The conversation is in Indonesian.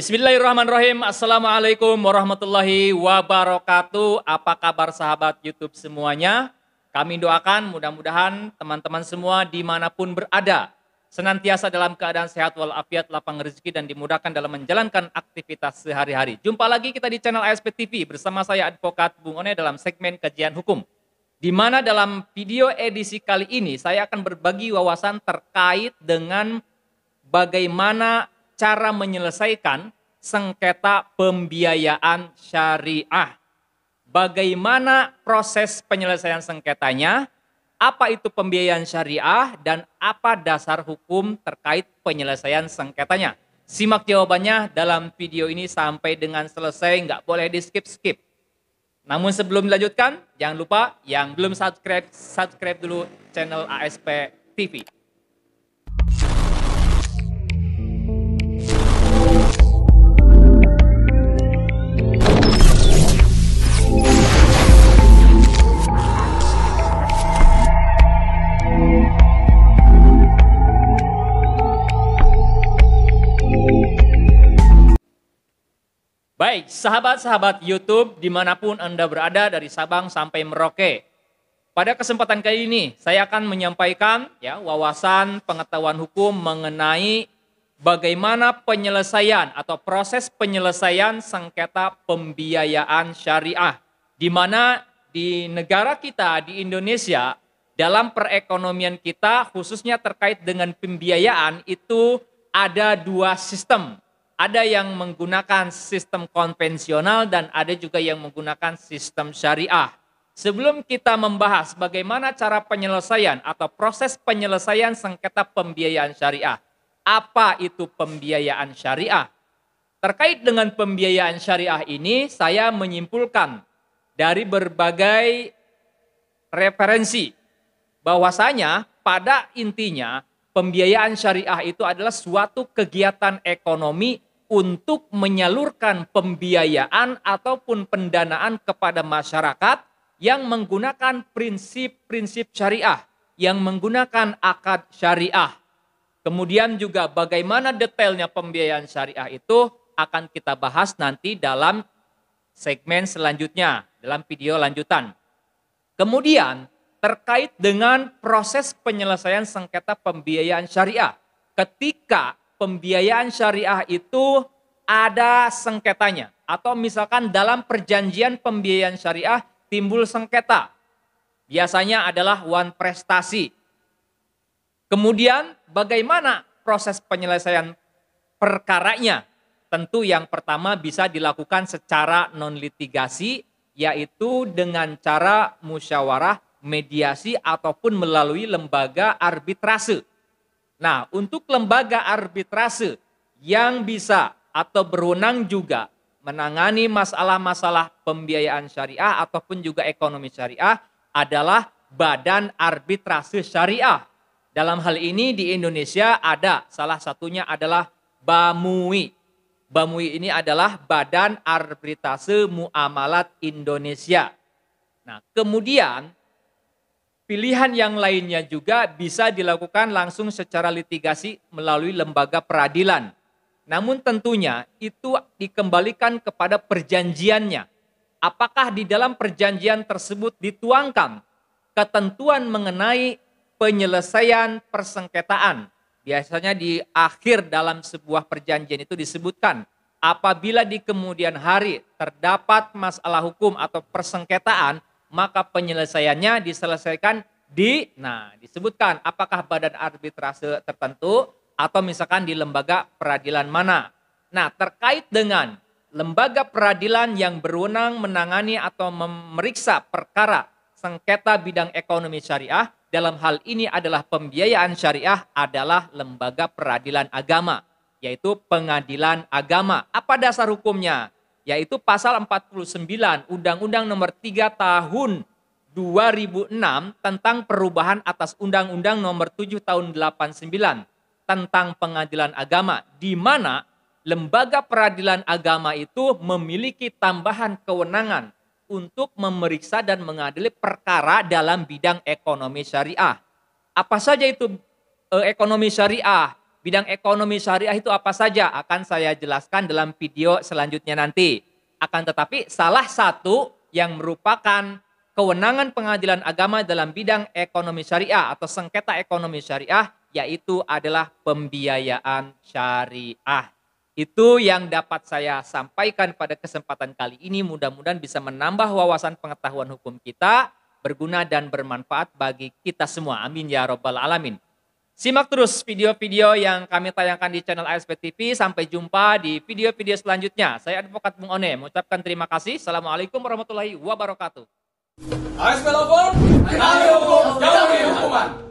Bismillahirrahmanirrahim. Assalamualaikum warahmatullahi wabarakatuh. Apa kabar sahabat YouTube semuanya? Kami doakan mudah-mudahan teman-teman semua dimanapun berada senantiasa dalam keadaan sehat walafiat, lapang rezeki dan dimudahkan dalam menjalankan aktivitas sehari-hari. Jumpa lagi kita di channel ASP TV bersama saya Advokat Bung One dalam segmen kajian hukum. Di mana dalam video edisi kali ini saya akan berbagi wawasan terkait dengan bagaimana cara menyelesaikan sengketa pembiayaan syariah. Bagaimana proses penyelesaian sengketanya, apa itu pembiayaan syariah, dan apa dasar hukum terkait penyelesaian sengketanya. Simak jawabannya dalam video ini sampai dengan selesai, nggak boleh di skip-skip. Namun sebelum dilanjutkan, jangan lupa yang belum subscribe dulu channel ASP TV. Baik, sahabat-sahabat YouTube dimanapun Anda berada dari Sabang sampai Merauke. Pada kesempatan kali ini saya akan menyampaikan wawasan pengetahuan hukum mengenai bagaimana penyelesaian atau proses penyelesaian sengketa pembiayaan syariah. Di mana di negara kita, di Indonesia, dalam perekonomian kita khususnya terkait dengan pembiayaan itu ada dua sistem. Ada yang menggunakan sistem konvensional dan ada juga yang menggunakan sistem syariah. Sebelum kita membahas bagaimana cara penyelesaian atau proses penyelesaian sengketa pembiayaan syariah. Apa itu pembiayaan syariah? Terkait dengan pembiayaan syariah ini saya menyimpulkan dari berbagai referensi bahwasanya pada intinya pembiayaan syariah itu adalah suatu kegiatan ekonomi untuk menyalurkan pembiayaan ataupun pendanaan kepada masyarakat yang menggunakan prinsip-prinsip syariah, yang menggunakan akad syariah. Kemudian juga bagaimana detailnya pembiayaan syariah itu akan kita bahas nanti dalam segmen selanjutnya, dalam video lanjutan. Kemudian terkait dengan proses penyelesaian sengketa pembiayaan syariah. Ketika pembiayaan syariah itu ada sengketanya. Atau misalkan dalam perjanjian pembiayaan syariah timbul sengketa. Biasanya adalah wan prestasi. Kemudian bagaimana proses penyelesaian perkaranya? Tentu yang pertama bisa dilakukan secara non-litigasi, yaitu dengan cara musyawarah, mediasi, ataupun melalui lembaga arbitrase. Nah, untuk lembaga arbitrase yang bisa atau berwenang juga menangani masalah-masalah pembiayaan syariah ataupun juga ekonomi syariah adalah Badan Arbitrase Syariah. Dalam hal ini di Indonesia ada, salah satunya adalah BAMUI. BAMUI ini adalah Badan Arbitrase Muamalat Indonesia. Nah, kemudian pilihan yang lainnya juga bisa dilakukan langsung secara litigasi melalui lembaga peradilan. Namun tentunya itu dikembalikan kepada perjanjiannya. Apakah di dalam perjanjian tersebut dituangkan ketentuan mengenai penyelesaian persengketaan. Biasanya di akhir dalam sebuah perjanjian itu disebutkan apabila di kemudian hari terdapat masalah hukum atau persengketaan, maka penyelesaiannya diselesaikan disebutkan apakah badan arbitrase tertentu atau misalkan di lembaga peradilan mana. Nah, terkait dengan lembaga peradilan yang berwenang menangani atau memeriksa perkara sengketa bidang ekonomi syariah, dalam hal ini adalah pembiayaan syariah adalah lembaga peradilan agama, yaitu pengadilan agama. Apa dasar hukumnya? Yaitu pasal 49 Undang-Undang Nomor 3 Tahun 2006 tentang perubahan atas Undang-Undang Nomor 7 Tahun 89 tentang pengadilan agama, di mana lembaga peradilan agama itu memiliki tambahan kewenangan untuk memeriksa dan mengadili perkara dalam bidang ekonomi syariah. Apa saja itu ekonomi syariah? Bidang ekonomi syariah itu apa saja? Akan saya jelaskan dalam video selanjutnya nanti. Akan tetapi salah satu yang merupakan kewenangan pengadilan agama dalam bidang ekonomi syariah atau sengketa ekonomi syariah yaitu adalah pembiayaan syariah. Itu yang dapat saya sampaikan pada kesempatan kali ini. Mudah-mudahan bisa menambah wawasan pengetahuan hukum kita, berguna dan bermanfaat bagi kita semua. Amin ya rabbal alamin. Simak terus video-video yang kami tayangkan di channel ASP TV. Sampai jumpa di video-video selanjutnya. Saya Advokat Bung One mengucapkan terima kasih. Assalamualaikum warahmatullahi wabarakatuh. ASP Law Firm, ahli hukum, jauhi hukuman.